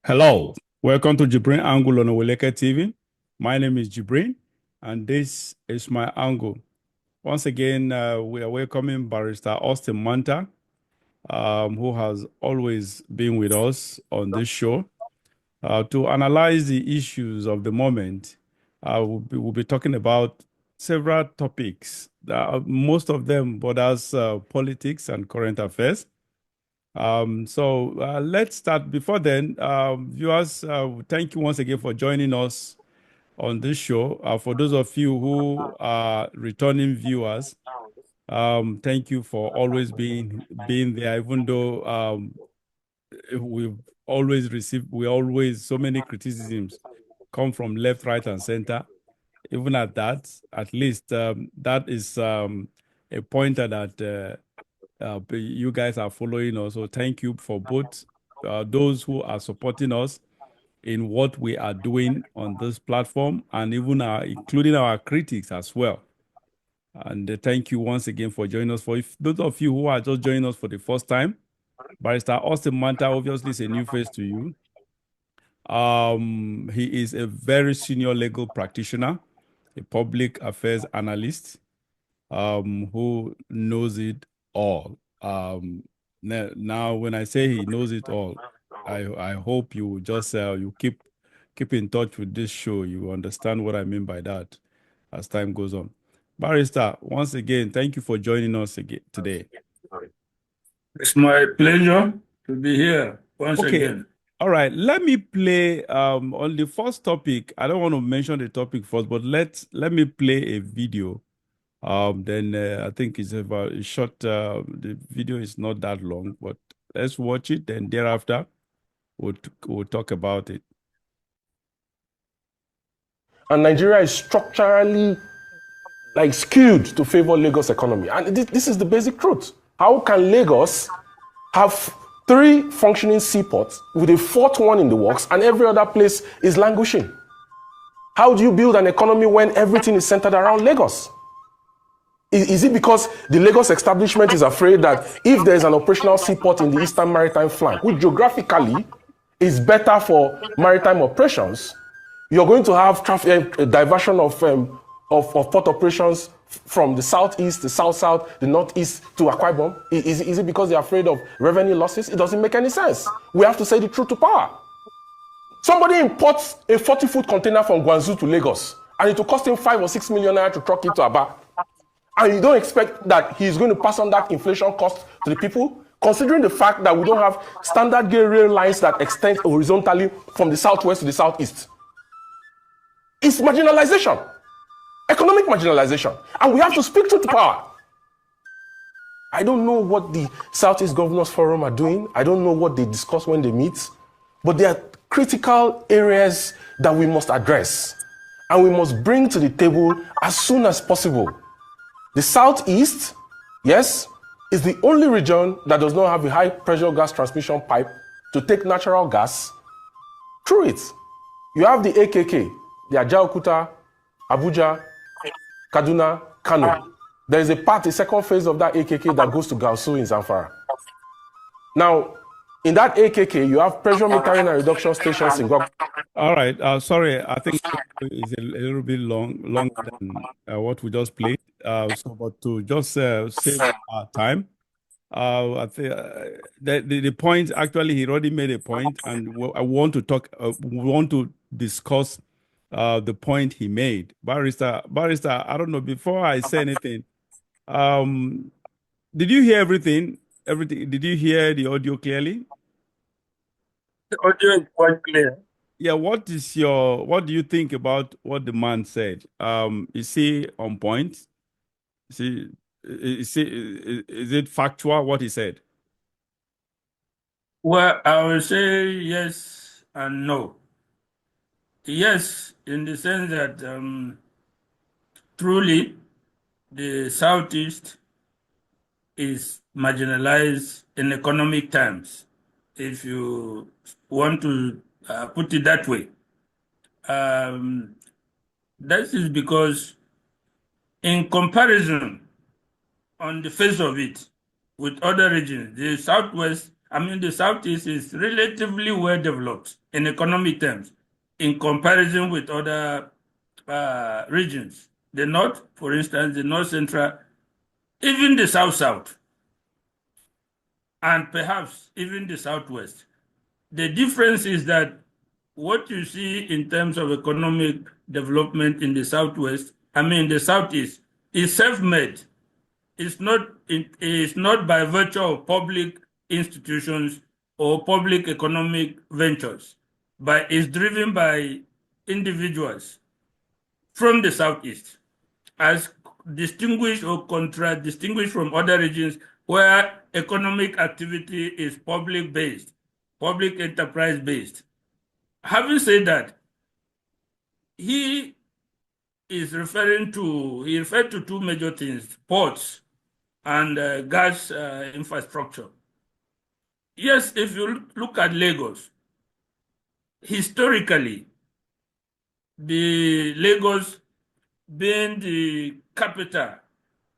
Hello, welcome to JIBRIN Angle on Oweleke TV. My name is JIBRIN, and this is my angle. Once again, we are welcoming Barrister Austin Manta, who has always been with us on this show to analyze the issues of the moment. We'll be talking about several topics. Most of them borders politics and current affairs. So let's start. Before then, viewers, thank you once again for joining us on this show. For those of you who are returning viewers, thank you for always being there, even though we've we always so many criticisms come from left, right, and center. Even at that, at least that is a pointer that you guys are following us. So thank you for both those who are supporting us in what we are doing on this platform, and even including our critics as well. And thank you once again for joining us. For those of you who are just joining us for the first time, Barrister Austin Manta obviously is a new face to you. He is a very senior legal practitioner, a public affairs analyst, who knows it all. Now, when I say he knows it all, I hope you just you keep in touch with this show. You understand what I mean by that as time goes on. Barrister, once again, thank you for joining us again today. It's my pleasure to be here once again. All right, let me play on the first topic. I don't want to mention the topic first, but let me play a video. Then I think it's about a short. The video is not that long, but let's watch it. Then thereafter, we'll talk about it. And Nigeria is structurally skewed to favor Lagos economy. And this is the basic truth. How can Lagos have 3 functioning seaports with a 4th one in the works and every other place is languishing? How do you build an economy when everything is centered around Lagos? Is it because the Lagos establishment is afraid that if there is an operational seaport in the Eastern Maritime Flank, which geographically is better for maritime operations, you're going to have diversion of port operations from the southeast, the south-south, the northeast to Akwa Ibom? Is it because they're afraid of revenue losses? It doesn't make any sense. We have to say the truth to power. Somebody imports a 40-foot container from Guangzhou to Lagos, and it will cost him 5 or 6 million naira to truck it to Aba. And you don't expect that he's going to pass on that inflation cost to the people, considering the fact that we don't have standard gauge rail lines that extend horizontally from the southwest to the southeast. It's marginalization, economic marginalization, and we have to speak truth to power. I don't know what the Southeast Governors Forum are doing. I don't know what they discuss when they meet, but there are critical areas that we must address, and we must bring to the table as soon as possible. The Southeast, yes, is the only region that does not have a high-pressure gas transmission pipe to take natural gas through it. You have the AKK, the Ajaokuta, Abuja, Kaduna, Kano. There is a second phase of that AKK that goes to Gausu in Zamfara. Now, in that AKK, you have pressure metering and reduction stations in Gog. All right. Sorry, I think it's a little bit longer than what we just played. But to just save our time, I think the point, actually, he already made a point, and I want to talk. We want to discuss the point he made. Barrister, I don't know. Before I say anything, did you hear everything? Did you hear the audio clearly? The audio is quite clear. Yeah, what do you think about what the man said? Is he on point? Is it factual what he said? Well, I will say yes and no. Yes, in the sense that truly the Southeast is marginalized in economic terms, if you want to put it that way. That is because in comparison on the face of it with other regions, the Southwest I mean, the Southeast is relatively well developed in economic terms in comparison with other regions. The North, for instance, the North Central, even the South-South, and perhaps even the Southwest. The difference is that what you see in terms of economic development in the Southwest, I mean the Southeast, is self-made. It's not by virtue of public institutions or public economic ventures, but is driven by individuals from the Southeast, as distinguished or distinguished from other regions where economic activity is public-based, public enterprise-based. Having said that, he referred to two major things: ports and gas infrastructure. Yes, if you look at Lagos, historically, the Lagos being the capital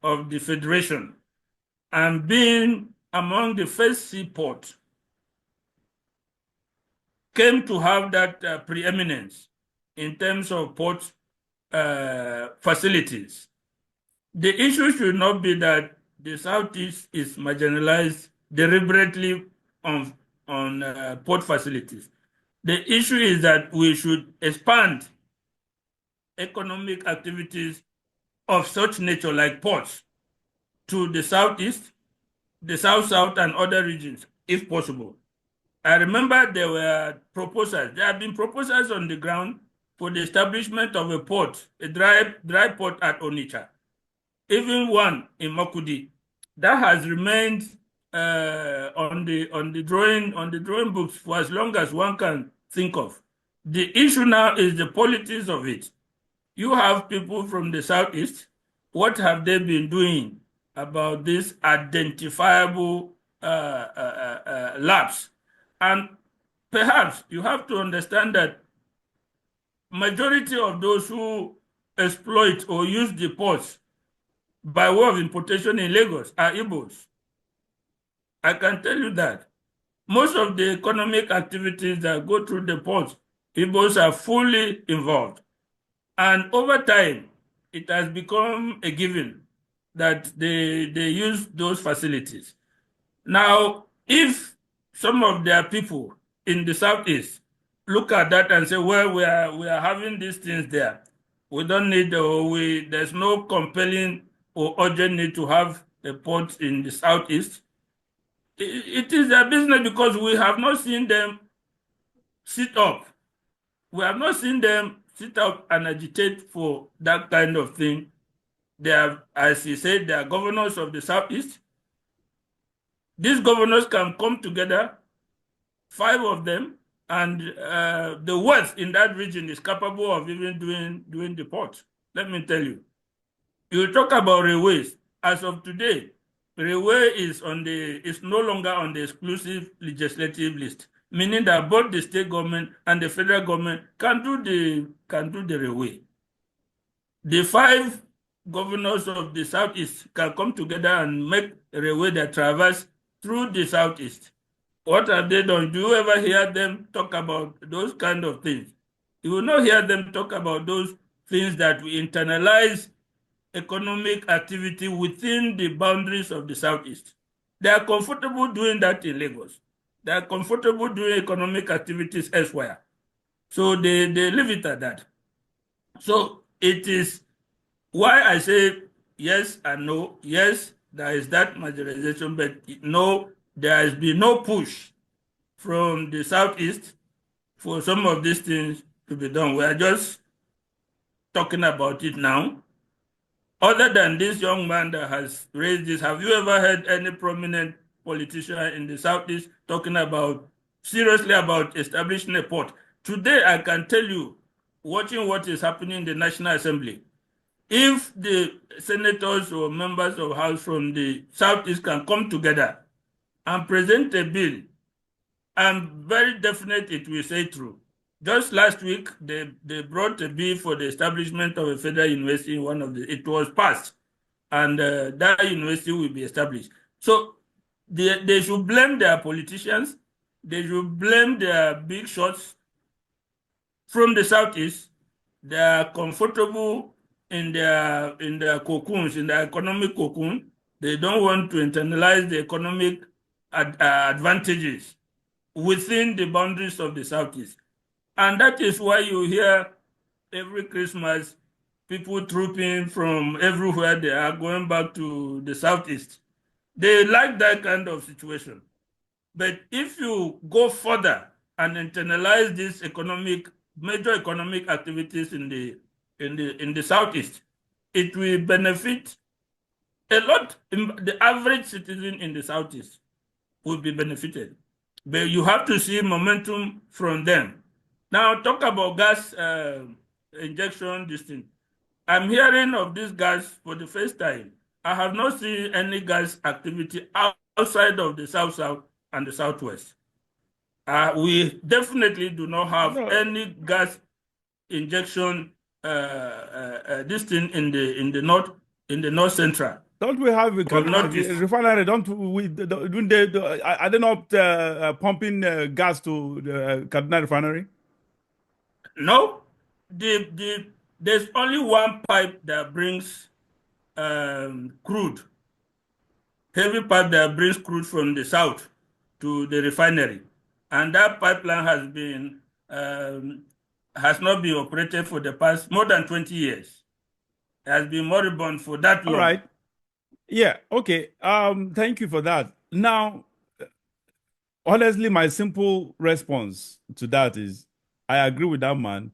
of the Federation and being among the first seaports, came to have that preeminence in terms of port facilities. The issue should not be that the Southeast is marginalized deliberately on port facilities. The issue is that we should expand economic activities of such nature like ports to the Southeast, the South-South, and other regions, if possible. I remember there were proposals. There have been proposals on the ground for the establishment of a port, a dry port at Onitsha, even one in Makudi. That has remained on the drawing books for as long as one can think of. The issue now is the politics of it. You have people from the Southeast. What have they been doing about this identifiable lapse? And perhaps you have to understand that majority of those who exploit or use the ports by way of importation in Lagos are Igbos. I can tell you that. Most of the economic activities that go through the ports, Igbos are fully involved. And over time, it has become a given that they use those facilities. Now, if some of their people in the Southeast look at that and say, well, we are having these things there. We don't need, there's no compelling or urgent need to have a port in the Southeast. It is their business, because we have not seen them sit up. We have not seen them sit up and agitate for that kind of thing. They are, as he said, they are governors of the Southeast. These governors can come together, 5 of them, and the wealth in that region is capable of even doing the port. Let me tell you. You talk about railways. As of today, railway is no longer on the exclusive legislative list, meaning that both the state government and the federal government can do the railway. The 5 governors of the Southeast can come together and make a railway that traverses through the Southeast. What have they done? Do you ever hear them talk about those kind of things? You will not hear them talk about those things that we internalize economic activity within the boundaries of the Southeast. They are comfortable doing that in Lagos. They are comfortable doing economic activities elsewhere. So they leave it at that. So it is why I say yes and no. Yes, there is that marginalization, but no, there has been no push from the Southeast for some of these things to be done. We are just talking about it now. Other than this young man that has raised this, have you ever heard any prominent politician in the Southeast talking seriously about establishing a port? Today, I can tell you, watching what is happening in the National Assembly, if the senators or members of House from the Southeast can come together and present a bill, I'm very definite it will say through. Just last week, they brought a bill for the establishment of a federal university in it was passed, and that university will be established. So They should blame their politicians. They should blame their big shots from the southeast. They are comfortable in their cocoons, in their economic cocoon. They don't want to internalize the economic advantages within the boundaries of the southeast. And that is why you hear every Christmas people trooping from everywhere they are going back to the southeast. They like that kind of situation. But if you go further and internalize these major economic activities in the southeast, it will benefit a lot. The average citizen in the southeast will be benefited. But you have to see momentum from them. Now talk about gas injection, this thing. I'm hearing of this gas for the first time. I have not seen any gas activity outside of the South and the Southwest. We definitely do not have any gas injection this thing in the north central. Don't we have a refinery? Are they not pumping gas to the Kaduna refinery? No, there's only one pipe that brings crude, heavy pipe that brings crude from the south to the refinery, and that pipeline has not been operated for the past more than 20 years. It has been moribund for that long. All right. Yeah. Okay. Thank you for that. Now, honestly, my simple response to that is, I agree with that man.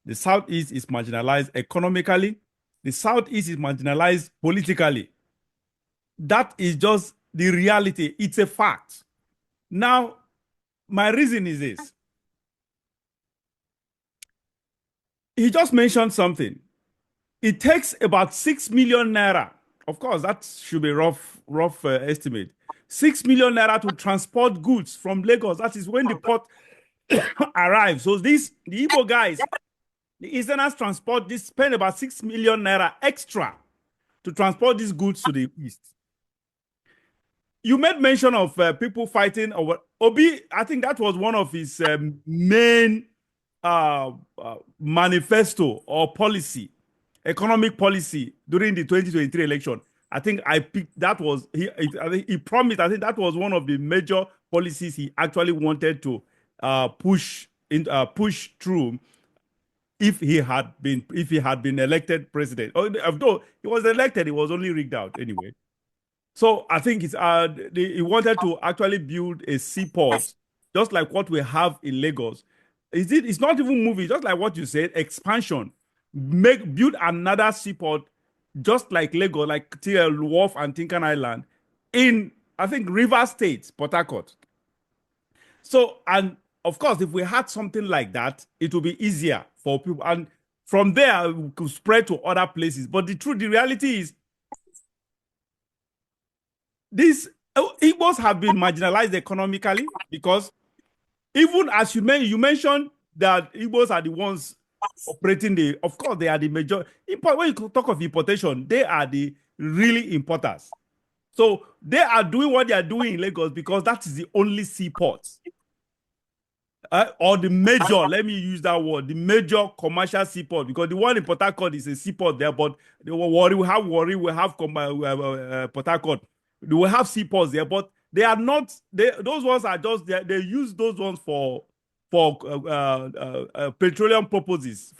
The Southeast is marginalized economically. The Southeast is marginalized politically. That is just the reality. It's a fact. Now, my reason is this. He just mentioned something. It takes about 6 million naira. Of course, that should be rough estimate. 6 million naira to transport goods from Lagos. That is when the port arrives. So the Igbo guys, the Easterners spend about 6 million naira extra to transport these goods to the East. You made mention of people fighting over Obi. I think that was one of his main manifesto or policy, economic policy during the 2023 election. I think I picked that was he promised. I think that was one of the major policies he actually wanted to push through if he had been elected president. Although he was elected, he was only rigged out anyway. So I think he wanted to actually build a seaport, just like what we have in Lagos. It's not even moving, just like what you said, expansion. Build another seaport, just like Lagos, like TL Wharf and Tinkan Island, in, I think, River State, Port Harcourt. So, and of course, if we had something like that, it would be easier for people. And from there, we could spread to other places. But the reality is, these Igbos have been marginalized economically because even as you mentioned that Igbos are the ones operating of course, they are the major when you talk of importation, they are the really importers. So they are doing what they are doing in Lagos because that is the only seaport. Or the major, let me use that word, the major commercial seaport, because the one in Port Harcourt is a seaport there, but we have Port Harcourt. They will have seaports there, but they are not. Those ones are just they use those ones for petroleum purposes,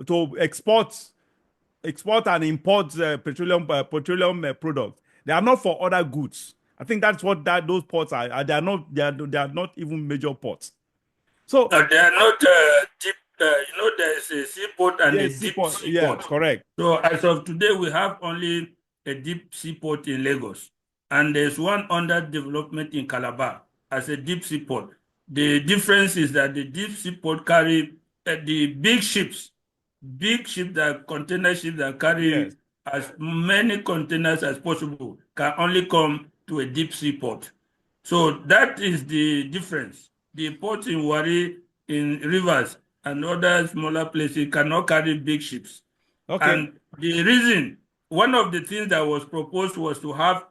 to export and import petroleum products. They are not for other goods. I think that's what those ports are. They are not even major ports. So no, they are not deep. There's a seaport and a deep seaport. Yeah, correct. So as of today, we have only a deep seaport in Lagos. And there's one under development in Calabar as a deep seaport. The difference is that the deep seaport carry the big ships container ships that carry as many containers as possible can only come to a deep seaport. So that is the difference. The ports in Wari, in rivers, and other smaller places cannot carry big ships. Okay. And the reason, one of the things that was proposed was to have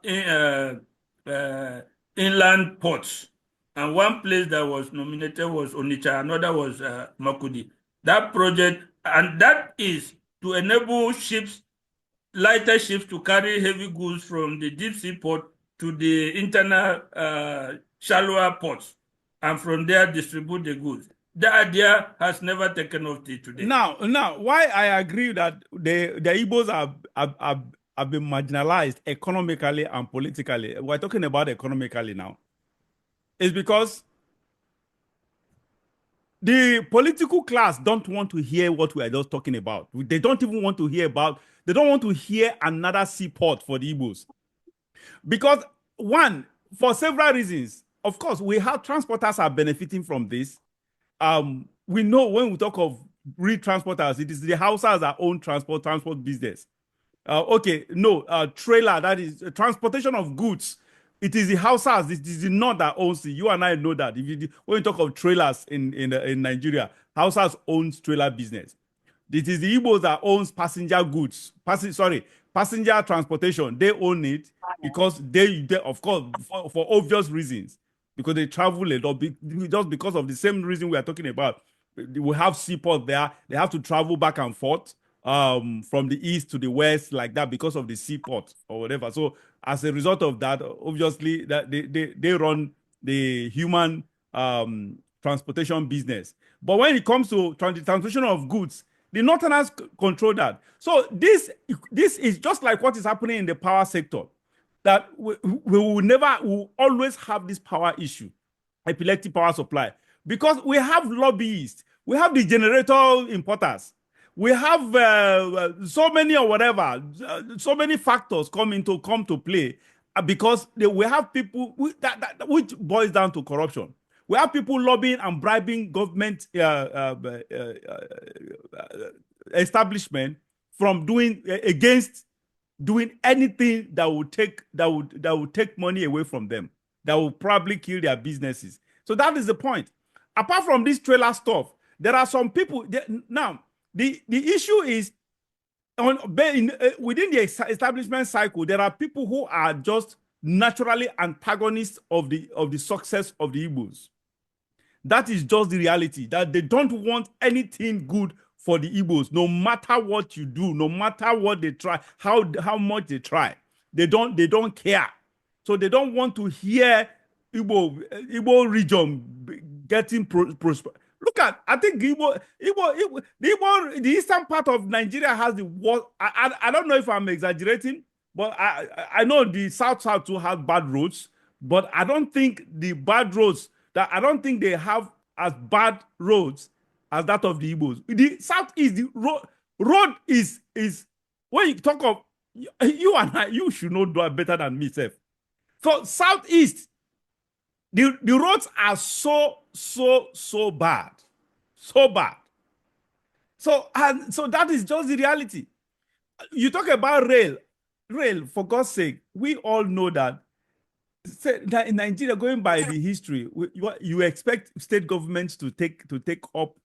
inland ports. And one place that was nominated was Onitsha, another was Makudi. That project, and that is to enable ships, lighter ships, to carry heavy goods from the deep sea port to the internal shallower ports, and from there distribute the goods. The idea has never taken off till today. Now, why I agree that the Igbos have been marginalized economically and politically. We're talking about economically now. Is because the political class don't want to hear what we are just talking about. They don't even want to hear about, they don't want to hear another seaport for the Igbos. Because one, for several reasons, of course, we have transporters are benefiting from this. We know when we talk of real transporters, it is the houses that own transport business. Trailer, that is transportation of goods. It is the houses, it is the north that owns it. You and I know that. When you talk of trailers in Nigeria, houses owns trailer business. It is the Igbos that owns passenger goods. Passenger transportation. They own it because they of course, for obvious reasons, because they travel a lot, just because of the same reason we are talking about. We have seaport there. They have to travel back and forth from the east to the west like that because of the seaport or whatever. So as a result of that, obviously that they run the human transportation business. But when it comes to transportation of goods, the Northerners control that. So this is just like what is happening in the power sector, that we will always have this power issue, epileptic power supply, because we have lobbyists, we have the generator importers, we have so many or whatever, so many factors come to play because we have people which boils down to corruption. We have people lobbying and bribing government establishment from doing against doing anything that would take money away from them, that will probably kill their businesses. So that is the point. Apart from this trailer stuff, there are some people now. The issue is within the establishment cycle, there are people who are just naturally antagonists of the success of the Igbos. That is just the reality, that they don't want anything good for the Igbos, no matter what you do, no matter what they try, how much they try. They don't care. So they don't want to hear Igbo region getting prosper. Look at, I think the eastern part of Nigeria has the worst. I don't know if I'm exaggerating, but I know the south too has bad roads, but I don't think the bad roads, I don't think they have as bad roads as that of the Igbos. The southeast, the road is when you talk of, you and I, you should know better than me, Seth. So southeast, the roads are so bad. So bad. So that is just the reality. You talk about rail, for God's sake, we all know that in Nigeria, going by the history, you expect state governments to take up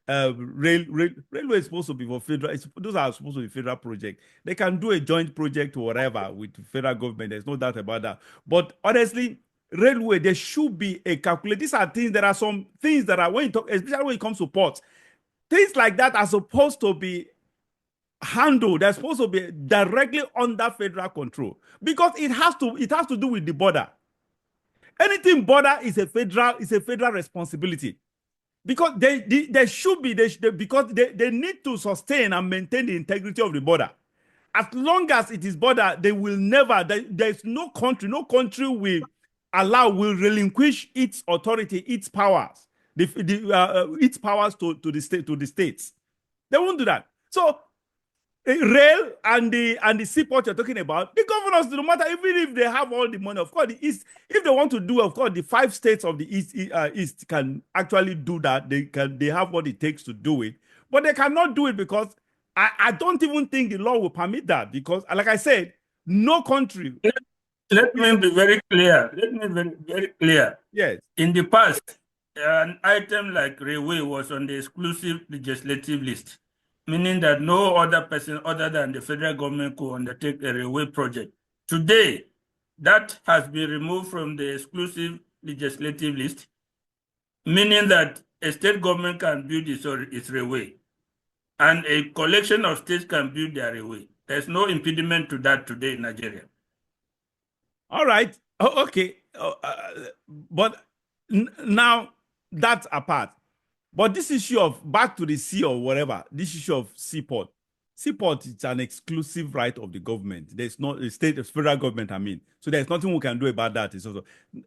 railway is supposed to be for federal. Those are supposed to be federal projects. They can do a joint project or whatever with the federal government. There's no doubt about that. But honestly, railway, there should be a calculation. These are things. There are some things that are, when you talk, especially when it comes to ports, things like that are supposed to be handled. They're supposed to be directly under federal control because it has to do with the border. Anything border is a federal responsibility. Because they should be, because they need to sustain and maintain the integrity of the border. As long as it is border, they will never, there's no country will relinquish its authority, its powers, its powers to the states. They won't do that. So rail and the seaport you're talking about, the governors, no matter, even if they have all the money, of course, the East, if they want to do, of course, the 5 states of the East can actually do that. They have what it takes to do it, but they cannot do it because I don't even think the law will permit that, because, like I said, no country. Let me be very clear. Very clear. Yes. In the past, an item like railway was on the exclusive legislative list, meaning that no other person other than the federal government could undertake a railway project. Today, that has been removed from the exclusive legislative list, meaning that a state government can build its railway, and a collection of states can build their railway. There's no impediment to that today in Nigeria. All right. Oh, okay. But now that's apart. But this issue of back to the sea or whatever, this issue of seaport, seaport is an exclusive right of the government. There's not a state, federal government, I mean. So there's nothing we can do about that. It's also,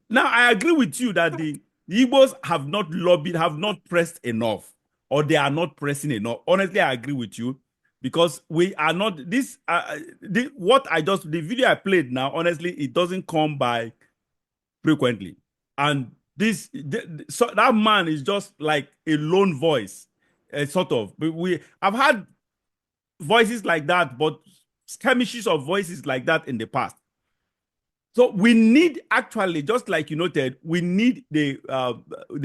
now, I agree with you that the Igbos have not lobbied, have not pressed enough, or they are not pressing enough. Honestly, I agree with you because we are not this. The video I played now, honestly, it doesn't come by frequently, and so that man is just like a lone voice, sort of. I've had voices like that, but skirmishes of voices like that in the past. So we need, actually, just like you noted, we need the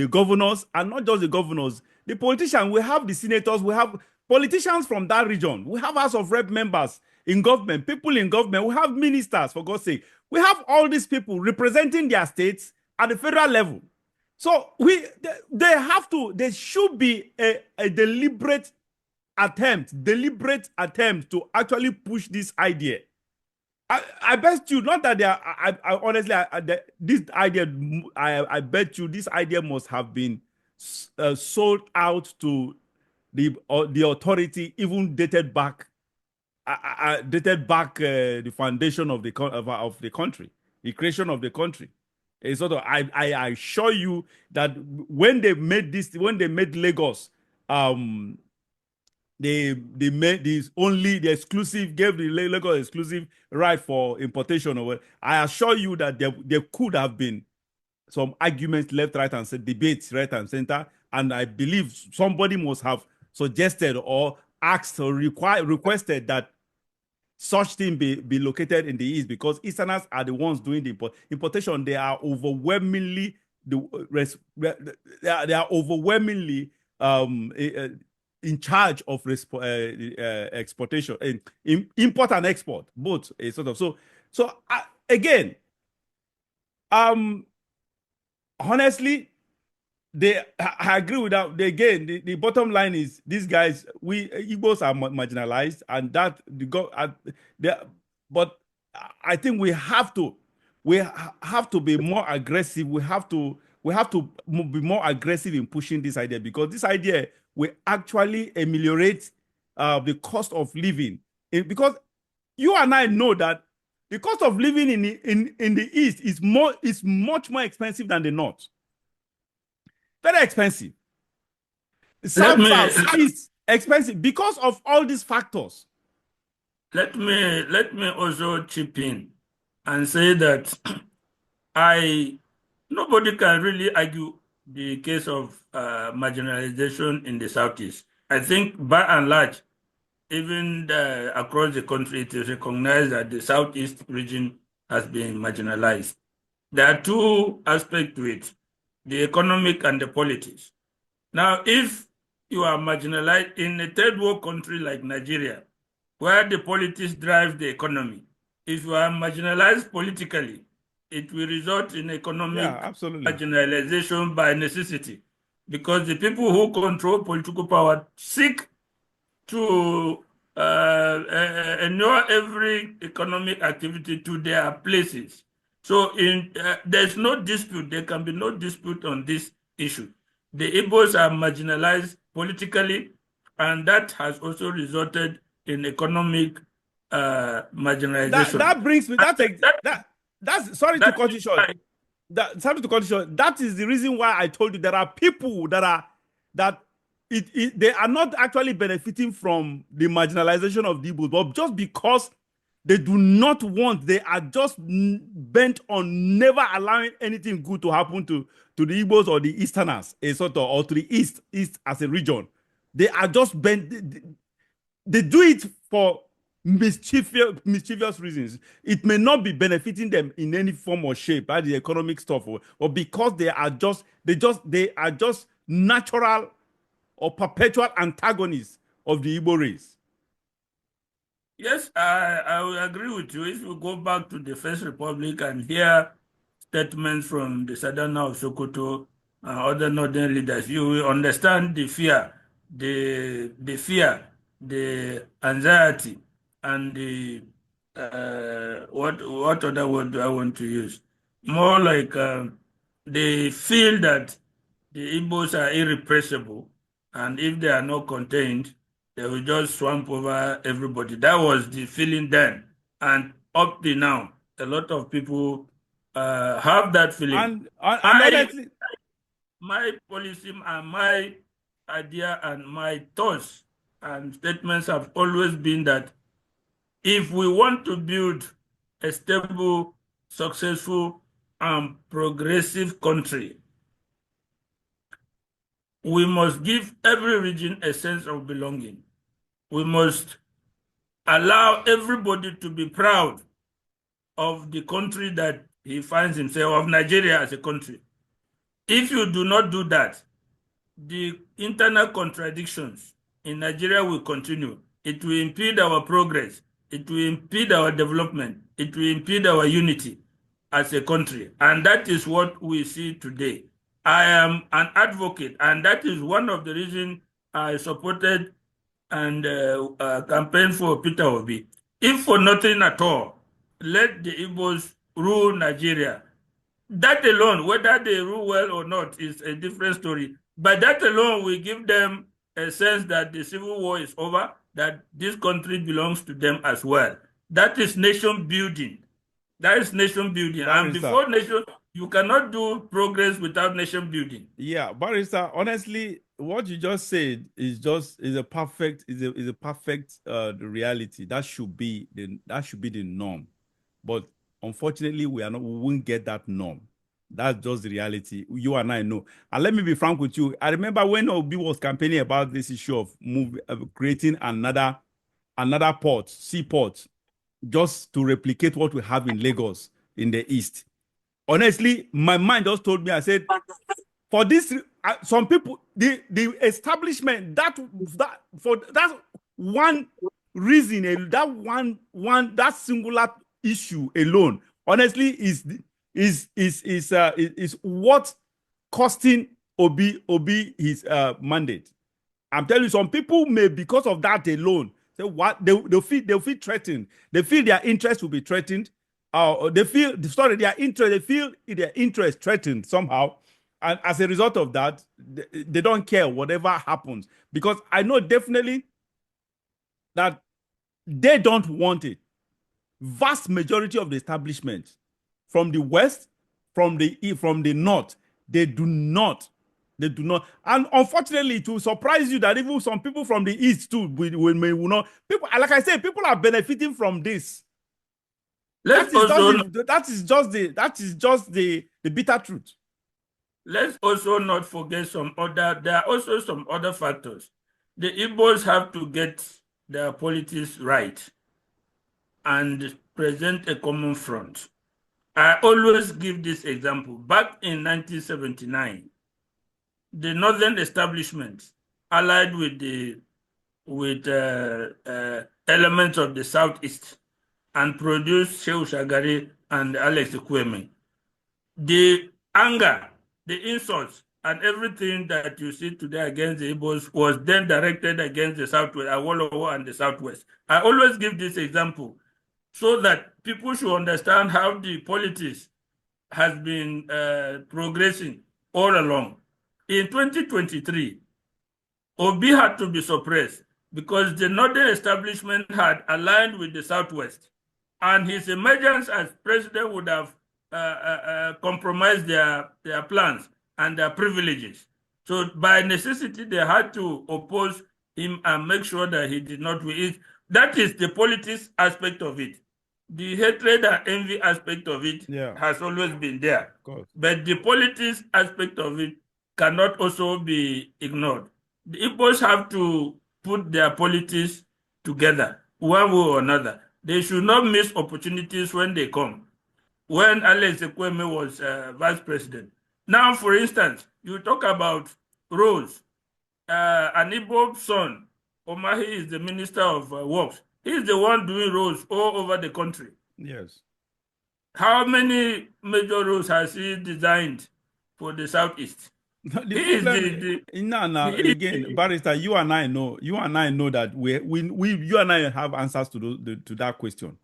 governors, and not just the governors, the politicians. We have the senators, we have politicians from that region, we have House of Rep members in government, people in government, we have ministers, for God's sake. We have all these people representing their states at the federal level. So there should be a deliberate attempt to actually push this idea. I bet you, not that they are, honestly, this idea, I bet you this idea must have been sold out to the authority, even dated back the foundation of the country, the creation of the country. It's sort of, I assure you that when they made Lagos, they made this only the exclusive, gave the Lagos exclusive right for importation of it. I assure you that there could have been some arguments left, right, and center, debates right and center, and I believe somebody must have suggested or asked or requested that such thing be located in the East, because Easterners are the ones doing the importation. They are overwhelmingly in charge of exportation, import and export, both. Sort of. So again, honestly, I agree with that. Again, the bottom line is these guys, Igbos are marginalized, and but I think we have to be more aggressive. We have to be more aggressive in pushing this idea, because this idea will actually ameliorate the cost of living. Because you and I know that the cost of living in the East is much more expensive than the North. Very expensive. South is expensive because of all these factors. Let me also chip in and say that nobody can really argue the case of marginalization in the Southeast. I think by and large, even across the country, it is recognized that the Southeast region has been marginalized. There are two aspects to it, the economic and the politics. Now, if you are marginalized in a third world country like Nigeria, where the politics drive the economy, if you are marginalized politically, it will result in economic marginalization by necessity, because the people who control political power seek to inure every economic activity to their places. So there's no dispute. There can be no dispute on this issue. The Igbos are marginalized politically, and that has also resulted in economic marginalization. That brings me. That's sorry to cut you short. Sorry to cut you short. That is the reason why I told you there are people they are not actually benefiting from the marginalization of the Igbos, but just because they do not want, they are just bent on never allowing anything good to happen to the Igbos or the Easterners, or to the East as a region. They are just bent. They do it for mischievous reasons. It may not be benefiting them in any form or shape, by the economic stuff, or because they are just natural or perpetual antagonists of the Igbo race. Yes, I will agree with you. If you go back to the First Republic and hear statements from the Southern of Sokoto and other northern leaders, you will understand the fear, the anxiety, and the what other word do I want to use? More like they feel that the Igbos are irrepressible, and if they are not contained, they will just swamp over everybody. That was the feeling then, and up to now, a lot of people have that feeling. And I, honestly, my policy and my idea and my thoughts and statements have always been that if we want to build a stable, successful, and progressive country, we must give every region a sense of belonging. We must allow everybody to be proud of the country that he finds himself, of Nigeria as a country. If you do not do that, the internal contradictions in Nigeria will continue. It will impede our progress. It will impede our development. It will impede our unity as a country. And that is what we see today. I am an advocate, and that is one of the reasons I supported and campaigned for Peter Obi. If for nothing at all, let the Igbos rule Nigeria. That alone, whether they rule well or not, is a different story. But that alone will give them a sense that the civil war is over, that this country belongs to them as well. That is nation building. That is nation building. And Barrister, before nation, you cannot do progress without nation building. yeah, Barrister, honestly, what you just said is a perfect reality. That should be the norm. But unfortunately, we won't get that norm. That's just the reality. You and I know. And let me be frank with you. I remember when Obi was campaigning about this issue of creating another port, seaport, just to replicate what we have in Lagos in the east. Honestly, my mind just told me, I said, for this, some people, the establishment, that one reason, that singular issue alone, honestly, is what costing Obi his mandate. I'm telling you, some people may, because of that alone, say what they'll feel threatened. They feel their interest will be threatened. They feel they feel their interest threatened somehow. And as a result of that, they don't care whatever happens. Because I know definitely that they don't want it. Vast majority of the establishment from the west, from the north, they do not. They do not. And unfortunately, it will surprise you that even some people from the east too will not. People, like I said, people are benefiting from this. Let's That is just the bitter truth. Let's also not forget there are also some other factors. The Igbos have to get their politics right and present a common front. I always give this example. Back in 1979, the northern establishment allied with elements of the southeast and produced Shehu Shagari and Alex Ekweme. The anger, the insults, and everything that you see today against the Igbos was then directed against the Southwest, Awolowo and the Southwest. I always give this example so that people should understand how the politics has been progressing all along. In 2023, Obi had to be suppressed because the northern establishment had aligned with the Southwest, and his emergence as president would have compromised their plans and their privileges. So by necessity, they had to oppose him and make sure that he did not win. That is the politics aspect of it. The hatred and envy aspect of it has always been there. But the politics aspect of it cannot also be ignored. The Igbos have to put their politics together, one way or another. They should not miss opportunities when they come. When Alex Ekweme was vice president. Now, for instance, you talk about roads. An Igbo son, Omahi, is the minister of works. He's the one doing roads all over the country. Yes. How many major roads has he designed for the Southeast? The He is problem, he now is again, Barrister, you and I know that you and I have answers to to that question.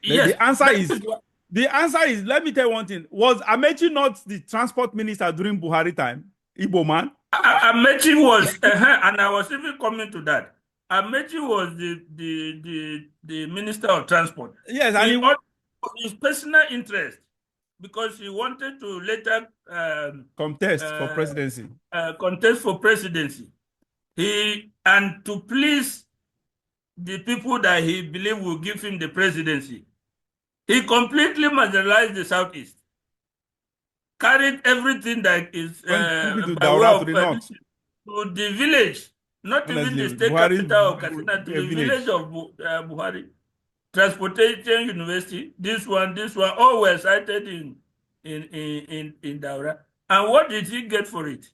yes, The answer that is is what let me tell you one thing. Was Amechi not the transport minister during Buhari time? Igbo man? Amechi was, and I was even coming to that. Amechi was the Minister of Transport. Yes, He and for his personal interest, because he wanted to later contest for uh, presidency. contest for presidency. And to please the people that he believed will give him the presidency, he completely marginalized the Southeast, carried everything that is Took it to by way Daura to of the north. to the village, not even the Honestly, state Buhari capital of Katsina, to the village village. of Buhari. Transportation University, this one, all were cited in Daura. And what did he get for it?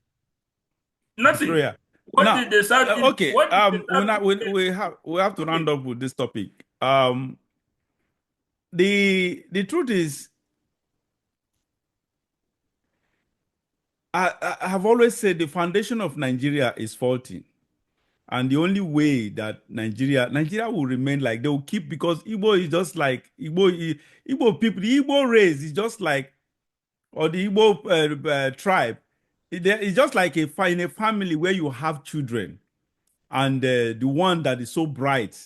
Nothing. Betrayal. What Now, did the Southeast? okay. What did the Southeast get? We have to round Nothing. up with this topic. The truth is, I have always said the foundation of Nigeria is faulty. And the only way that Nigeria will remain like they will keep, because Igbo is just like Igbo people, the Igbo race is just like, or the Igbo tribe. It's just like in a family where you have children, and the one that is so bright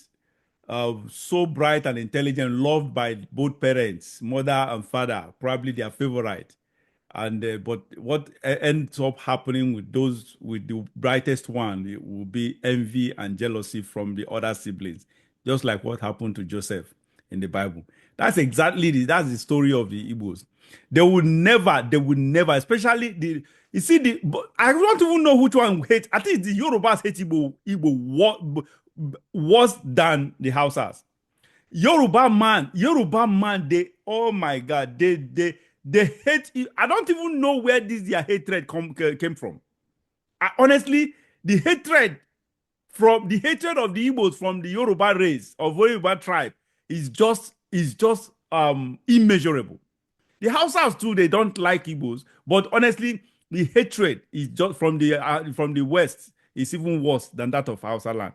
and intelligent, loved by both parents, mother and father, probably their favorite. And but what ends up happening with the brightest one, it will be envy and jealousy from the other siblings, just like what happened to Joseph in the Bible. That's the story of the Igbos. They would never, especially you see I don't even know which one hate. I think the Yorubas hate Igbo worse than the Hausas. Yoruba man, they, oh my God, they hate you. I don't even know where their hatred came from. Honestly, the hatred of the Igbos from the Yoruba race of Yoruba tribe is just immeasurable. The Hausas too, they don't like Igbos, but honestly, the hatred is just from the west is even worse than that of Hausa land.